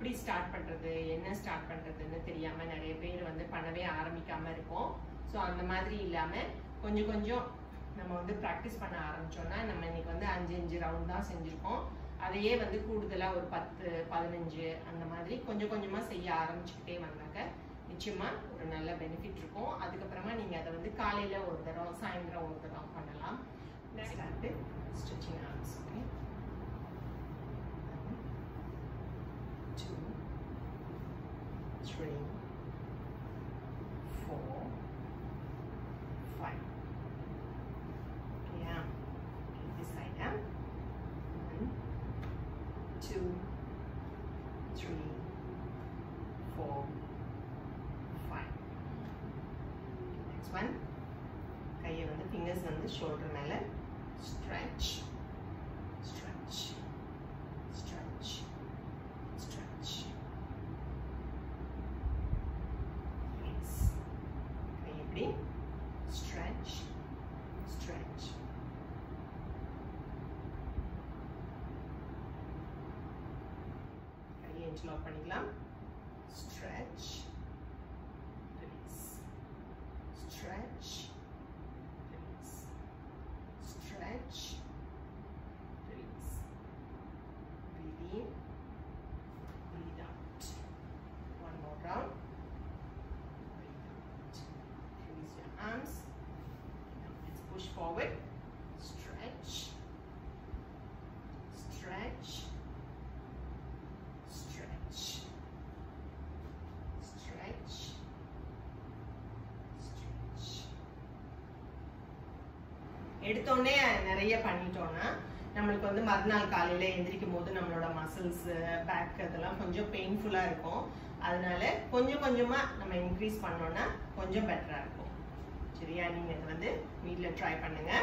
எப்படி ஸ்டார்ட் பண்றது, என்ன ஸ்டார்ட் பண்றதுன்னு தெரியாம நிறைய பேர் வந்து பண்ணவே ஆரம்பிக்காம இருக்கும். ஸோ அந்த மாதிரி இல்லாம கொஞ்சம் கொஞ்சம் நம்ம வந்து ப்ராக்டிஸ் பண்ண ஆரம்பிச்சோம்னா, நம்ம இன்னைக்கு வந்து 5 ரவுண்ட் தான் செஞ்சிருக்கோம். அதையே வந்து கூடுதலா ஒரு 10 15 அந்த மாதிரி கொஞ்சம் கொஞ்சமா செய்ய ஆரம்பிச்சுக்கிட்டே வந்தாக்க நிச்சயமா ஒரு நல்ல பெனிஃபிட் இருக்கும். அதுக்கப்புறமா நீங்க அதை வந்து காலையில ஒரு தடவை, சாயந்தரம் ஒரு தடவை பண்ணலாம். Stitching arms. Okay, 2 3 4 5. Yeah, okay, this side down. 1 2 3 4 5. Next one. கையை வந்து ஃபிங்கர்ஸ் வந்து ஷோல்டர் மேல stretch stretch stretch stretch. Release. கை இப்படி stretch stretch. கையை இன்டர்லாக் பண்ணிக்கலாம். Stretch, release, stretch, release, stretch, release. Breathe in, breathe out. One more round. Breathe out. Release your arms. Now let's push forward. Stretch, stretch, stretch. Stretch, stretch. எடுத்தோடனே நிறைய பண்ணிட்டோம்னா நம்மளுக்கு வந்து மறுநாள் காலையில எந்திரிக்கும் போது நம்மளோட மசில்ஸ், பேக் அதெல்லாம் கொஞ்சம் பெயின்ஃபுல்லா இருக்கும். அதனால கொஞ்சம் கொஞ்சமா நம்ம இன்க்ரீஸ் பண்ணோம்னா கொஞ்சம் பெட்டரா இருக்கும். சரியா? நீங்க இதை வந்து வீட்டில் ட்ரை பண்ணுங்க.